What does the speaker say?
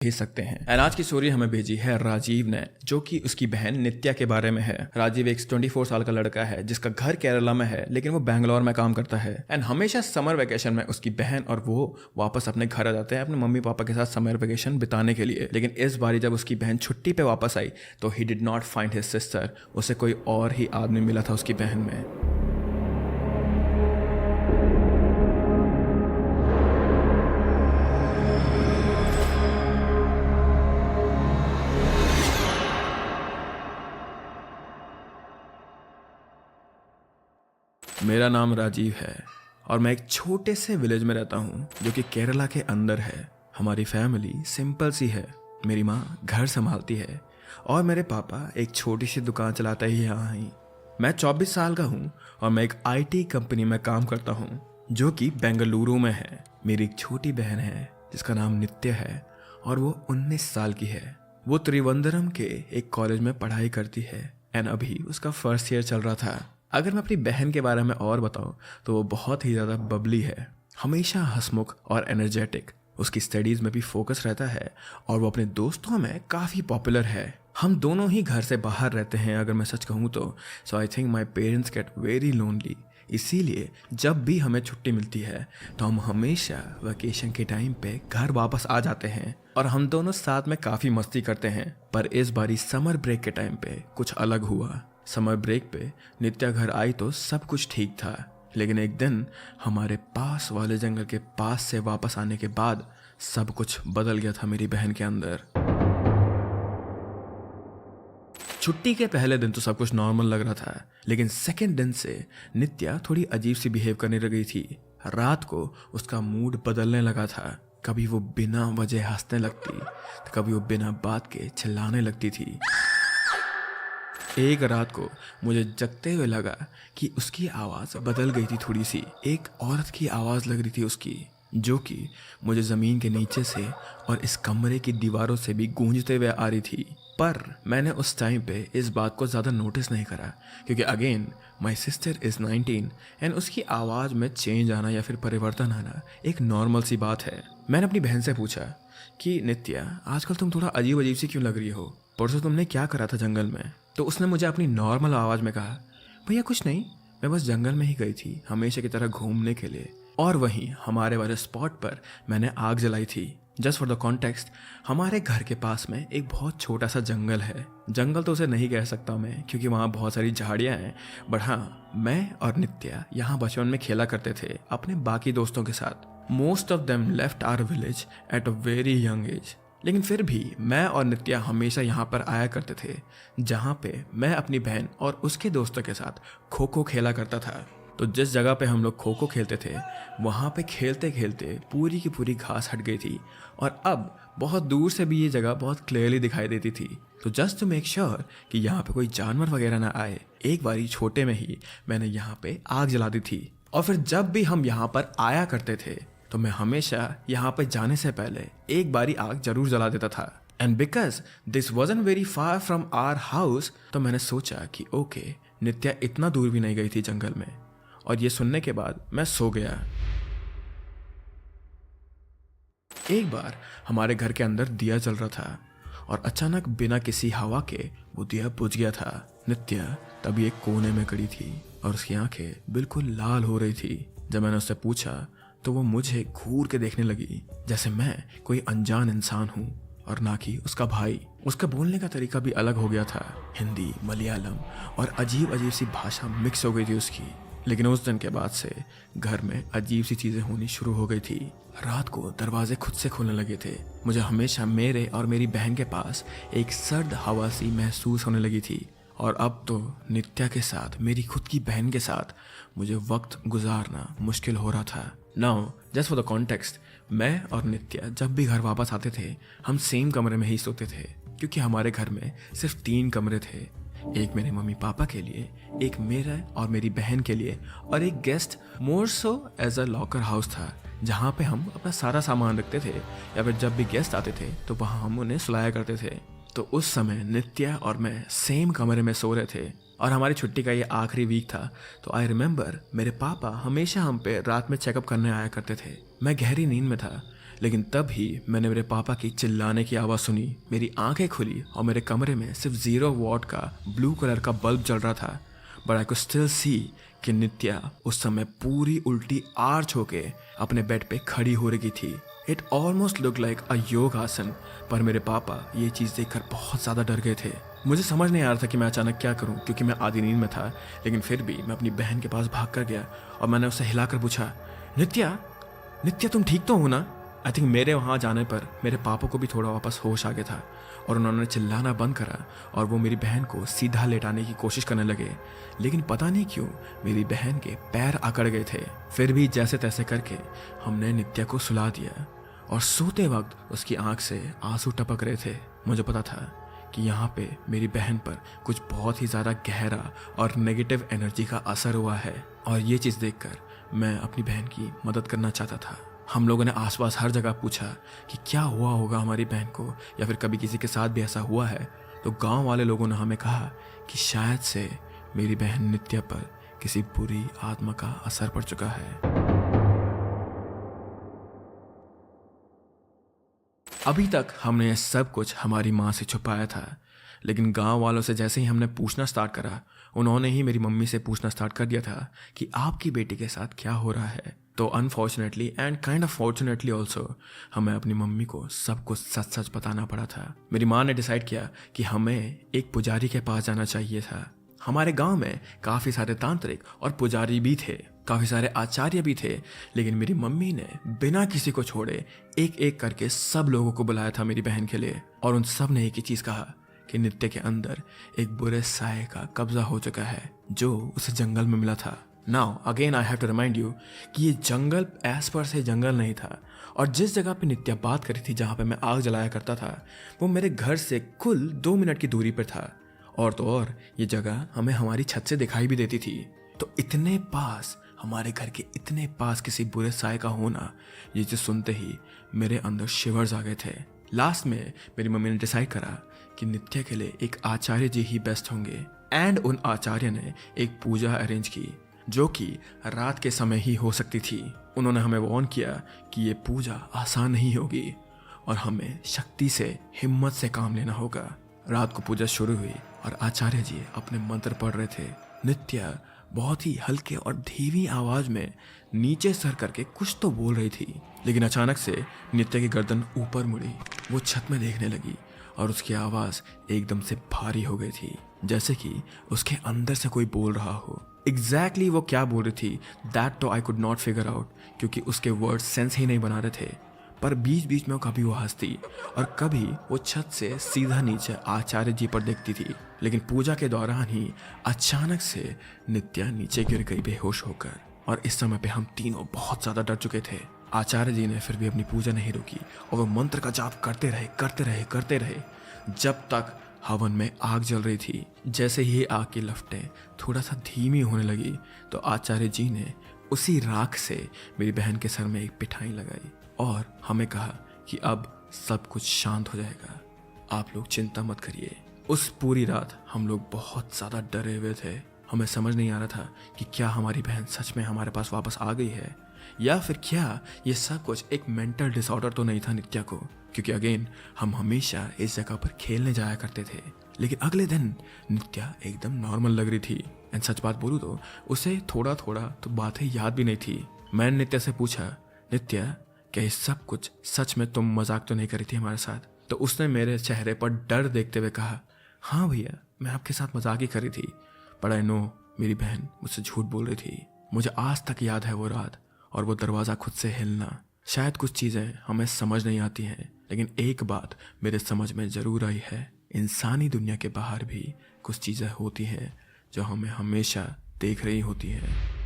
भेज सकते हैं। एंड आज की स्टोरी हमें भेजी है राजीव ने, जो कि उसकी बहन नित्या के बारे में है। राजीव एक 24 साल का लड़का है जिसका घर केरला में है, लेकिन वो बैंगलोर में काम करता है। एंड हमेशा समर वेकेशन में उसकी बहन और वो वापस अपने घर आ जाते हैं अपने मम्मी पापा के साथ समर वेकेशन बिताने के लिए। लेकिन इस बारी जब उसकी बहन छुट्टी पे वापस आई तो he did not find his sister. उसे कोई और ही आदमी मिला था उसकी बहन में। मेरा नाम राजीव है और मैं एक छोटे से विलेज में रहता हूँ जो कि केरला के अंदर है। हमारी फैमिली सिंपल सी है। मेरी माँ घर संभालती है और मेरे पापा एक छोटी सी दुकान चलाते ही यहाँ ही। मैं 24 साल का हूँ और मैं एक आईटी कंपनी में काम करता हूँ जो कि बेंगलुरु में है। मेरी एक छोटी बहन है जिसका नाम नित्य है और वो 19 साल की है। वो त्रिवंद्रम के एक कॉलेज में पढ़ाई करती है एंड अभी उसका फर्स्ट ईयर चल रहा था। अगर मैं अपनी बहन के बारे में और बताऊं तो वो बहुत ही ज़्यादा बबली है, हमेशा हंसमुख और एनर्जेटिक। उसकी स्टडीज़ में भी फोकस रहता है और वो अपने दोस्तों में काफ़ी पॉपुलर है। हम दोनों ही घर से बाहर रहते हैं अगर मैं सच कहूँ तो। So I think my parents get very lonely. इसीलिए जब भी हमें छुट्टी मिलती है तो हम हमेशा वेकेशन के टाइम पे घर वापस आ जाते हैं और हम दोनों साथ में काफ़ी मस्ती करते हैं। पर इस बारी समर ब्रेक के टाइम पे कुछ अलग हुआ। समर ब्रेक पे नित्या घर आई तो सब कुछ ठीक था, लेकिन एक दिन हमारे पास वाले जंगल के पास से वापस आने के बाद सब कुछ बदल गया था मेरी बहन के अंदर। छुट्टी के पहले दिन तो सब कुछ नॉर्मल लग रहा था, लेकिन सेकंड दिन से नित्या थोड़ी अजीब सी बिहेव करने लगी थी। रात को उसका मूड बदलने लगा था। कभी वो बिना वजह हंसने लगती तो कभी वो बिना बात के चिल्लाने लगती थी। एक रात को मुझे जगते हुए लगा कि उसकी आवाज़ बदल गई थी थोड़ी सी। एक औरत की आवाज़ लग रही थी उसकी, जो कि मुझे ज़मीन के नीचे से और इस कमरे की दीवारों से भी गूंजते हुए आ रही थी। पर मैंने उस टाइम पे इस बात को ज़्यादा नोटिस नहीं करा, क्योंकि again my sister is 19 and उसकी आवाज़ में चेंज आना या फिर परिवर्तन आना एक नॉर्मल सी बात है। मैंने अपनी बहन से पूछा कि नित्या, आजकल तुम थोड़ा अजीब अजीब सी क्यों लग रही हो? परसों तुमने क्या करा था जंगल में? तो उसने मुझे अपनी नॉर्मल आवाज़ में कहा, भैया कुछ नहीं, मैं बस जंगल में ही गई थी हमेशा की तरह घूमने के लिए। और वहीं हमारे वाले स्पॉट पर मैंने आग जलाई थी। जस्ट फॉर द कॉन्टेक्स्ट, हमारे घर के पास में एक बहुत छोटा सा जंगल है। जंगल तो उसे नहीं कह सकता मैं, क्योंकि वहाँ बहुत सारी झाड़ियाँ हैं। बट हाँ, मैं और नित्या यहाँ बचपन में खेला करते थे अपने बाकी दोस्तों के साथ। Most of them left our village at a very young age, लेकिन फिर भी मैं और नित्या हमेशा यहाँ पर आया करते थे, जहाँ पे मैं अपनी बहन और उसके दोस्तों के साथ खो खो खेला करता था। तो जिस जगह पे हम लोग खो खो खेलते थे, वहाँ पे खेलते खेलते पूरी की पूरी घास हट गई थी और अब बहुत दूर से भी ये जगह बहुत क्लियरली दिखाई देती थी। तो जस्ट टू मेक श्योर कि यहाँ पे कोई जानवर वगैरह ना आए, एक बारी छोटे में ही मैंने यहाँ पे आग जला दी थी। और फिर जब भी हम यहाँ पर आया करते थे तो मैं हमेशा यहाँ पे जाने से पहले एक बारी आग जरूर जला देता था। And because this wasn't very far from our house, तो मैंने सोचा कि ओके, नित्या इतना दूर भी नहीं गई थी जंगल में। और ये सुनने के बाद मैं सो गया। एक बार हमारे घर के अंदर दिया जल रहा था और अचानक बिना किसी हवा के वो दिया बुझ गया था। नित्या तभी एक कोने में खड़ी थी और उसकी आंखें बिल्कुल लाल हो रही थी। जब मैंने उससे पूछा तो वो मुझे घूर के देखने लगी जैसे मैं कोई अनजान इंसान हूँ और ना कि उसका भाई। उसका बोलने का तरीका भी अलग हो गया था, हिंदी, मलयालम और अजीब अजीब सी भाषा मिक्स हो गई थी उसकी। लेकिन उस दिन के बाद से घर में अजीब सी चीज़ें होनी शुरू हो गई थी। रात को दरवाजे खुद से खुलने लगे थे। मुझे हमेशा मेरे और मेरी बहन के पास एक सर्द हवा सी महसूस होने लगी थी। और अब तो नित्या के साथ, मेरी खुद की बहन के साथ मुझे वक्त गुजारना मुश्किल हो रहा था। Now just for the context, मैं और नित्या जब भी घर वापस आते थे हम सेम कमरे में ही सोते थे, क्योंकि हमारे घर में सिर्फ 3 कमरे थे। एक मेरे मम्मी पापा के लिए, एक मेरा और मेरी बहन के लिए, और एक guest more so as a locker house था, जहाँ पे हम अपना सारा सामान रखते थे या फिर जब भी गेस्ट आते थे तो वहाँ हम उन्हें सुलाया करते थे। तो उस समय नित्या और मैं सेम कमरे में सो रहे थे और हमारी छुट्टी का ये आखिरी वीक था। तो आई रिमेंबर मेरे पापा हमेशा हम पे रात में चेकअप करने आया करते थे। मैं गहरी नींद में था, लेकिन तभी मैंने मेरे पापा की चिल्लाने की आवाज़ सुनी। मेरी आंखें खुली और मेरे कमरे में सिर्फ 0 वॉट का ब्लू कलर का बल्ब जल रहा था। But I could still see कि नित्या उस समय पूरी उल्टी आर्च होके अपने बेड पे खड़ी हो रही थी। इट ऑलमोस्ट लुक लाइक अ योग आसन। पर मेरे पापा ये चीज़ देखकर बहुत ज़्यादा डर गए थे। मुझे समझ नहीं आ रहा था कि मैं अचानक क्या करूं, क्योंकि मैं आधी नींद में था। लेकिन फिर भी मैं अपनी बहन के पास भाग कर गया और मैंने उसे हिलाकर पूछा, नित्या नित्या तुम ठीक तो हो ना? आई थिंक मेरे वहाँ जाने पर मेरे पापा को भी थोड़ा वापस होश आ गया था और उन्होंने चिल्लाना बंद करा और वो मेरी बहन को सीधा लेटाने की कोशिश करने लगे। लेकिन पता नहीं क्यों मेरी बहन के पैर अकड़ गए थे। फिर भी जैसे तैसे करके हमने नित्या को सुला दिया और सोते वक्त उसकी आंख से आंसू टपक रहे थे। मुझे पता था कि यहाँ पे मेरी बहन पर कुछ बहुत ही ज़्यादा गहरा और नेगेटिव एनर्जी का असर हुआ है और ये चीज़ देखकर मैं अपनी बहन की मदद करना चाहता था। हम लोगों ने आसपास हर जगह पूछा कि क्या हुआ होगा हमारी बहन को, या फिर कभी किसी के साथ भी ऐसा हुआ है। तो गांव वाले लोगों ने हमें कहा कि शायद से मेरी बहन नित्या पर किसी बुरी आत्मा का असर पड़ चुका है। अभी तक हमने ये सब कुछ हमारी माँ से छुपाया था, लेकिन गांव वालों से जैसे ही हमने पूछना स्टार्ट करा, उन्होंने ही मेरी मम्मी से पूछना स्टार्ट कर दिया था कि आपकी बेटी के साथ क्या हो रहा है। तो unfortunately and kind of fortunately also हमें अपनी मम्मी को सब कुछ सच सच बताना पड़ा था। मेरी माँ ने डिसाइड किया कि हमें एक पुजारी के पास जाना चाहिए था। हमारे गांव में काफ़ी सारे तांत्रिक और पुजारी भी थे, काफ़ी सारे आचार्य भी थे, लेकिन मेरी मम्मी ने बिना किसी को छोड़े एक एक करके सब लोगों को बुलाया था मेरी बहन के लिए। और उन सब ने एक ही चीज़ कहा कि नित्य के अंदर एक बुरे साये का कब्जा हो चुका है जो उसे जंगल में मिला था। Now again I have to remind you कि ये जंगल एज पर से जंगल नहीं था, और जिस जगह पे नित्या बात करी थी, जहाँ पे मैं आग जलाया करता था, वो मेरे घर से कुल 2 मिनट की दूरी पर था। और तो और ये जगह हमें हमारी छत से दिखाई भी देती थी। तो इतने पास, हमारे घर के इतने पास किसी बुरे साये का होना, ये चीज़ सुनते ही मेरे अंदर शिवर्स आ गए थे। लास्ट में मेरी मम्मी ने डिसाइड करा कि नित्या के लिए एक आचार्य जी ही बेस्ट होंगे। एंड उन आचार्य ने एक पूजा अरेंज की जो कि रात के समय ही हो सकती थी। उन्होंने हमें वार्न किया कि ये पूजा आसान नहीं होगी और हमें शक्ति से, हिम्मत से काम लेना होगा। रात को पूजा शुरू हुई और आचार्य जी अपने मंत्र पढ़ रहे थे। नित्या बहुत ही हल्के और धीमी आवाज में नीचे सर करके कुछ तो बोल रही थी, लेकिन अचानक से नित्या की गर्दन ऊपर मुड़ी। वो छत में देखने लगी और उसकी आवाज एकदम से भारी हो गई थी, जैसे कि उसके अंदर से कोई बोल रहा हो। एग्जैक्टली वो क्या बोल रही थी दैट तो I could not figure out, क्योंकि उसके वर्ड सेंस ही नहीं बना रहे थे। पर बीच बीच में कभी वो हंसती और कभी वो छत से सीधा नीचे आचार्य जी पर देखती थी। लेकिन पूजा के दौरान ही अचानक से नित्या नीचे गिर गई बेहोश होकर, और इस समय पे हम तीनों बहुत ज्यादा डर चुके थे। आचार्य जी ने फिर भी अपनी पूजा नहीं रोकी और वो मंत्र का जाप करते रहे जब तक हवन में आग जल रही थी। जैसे ही आग की लपटें थोड़ा सा धीमी होने लगी तो आचार्य जी ने उसी राख से मेरी बहन के सर में एक पिठाई लगाई और हमें कहा कि अब सब कुछ शांत हो जाएगा, आप लोग चिंता मत करिए। उस पूरी रात हम लोग बहुत ज़्यादा डरे हुए थे। हमें समझ नहीं आ रहा था कि क्या हमारी बहन सच में हमारे पास वापस आ गई है, या फिर क्या ये सब कुछ एक मेंटल डिसऑर्डर तो नहीं था नित्या को, क्योंकि अगेन हम हमेशा इस जगह पर खेलने जाया करते थे। लेकिन अगले दिन नित्या एकदम नॉर्मल लग रही थी। एंड सच बात बोलूँ तो उसे थोड़ा थोड़ा तो बातें याद भी नहीं थी। मैंने नित्या से पूछा, नित्या क्या ये सब कुछ सच में तुम मजाक तो नहीं करी थी हमारे साथ? तो उसने मेरे चेहरे पर डर देखते हुए कहा, हाँ भैया मैं आपके साथ मजाक ही करी थी, पर आई नो मेरी बहन मुझसे झूठ बोल रही थी। मुझे आज तक याद है वो रात और वो दरवाज़ा खुद से हिलना। शायद कुछ चीज़ें हमें समझ नहीं आती हैं, लेकिन एक बात मेरे समझ में ज़रूर आई है, इंसानी दुनिया के बाहर भी कुछ चीज़ें होती हैं जो हमें हमेशा देख रही होती हैं।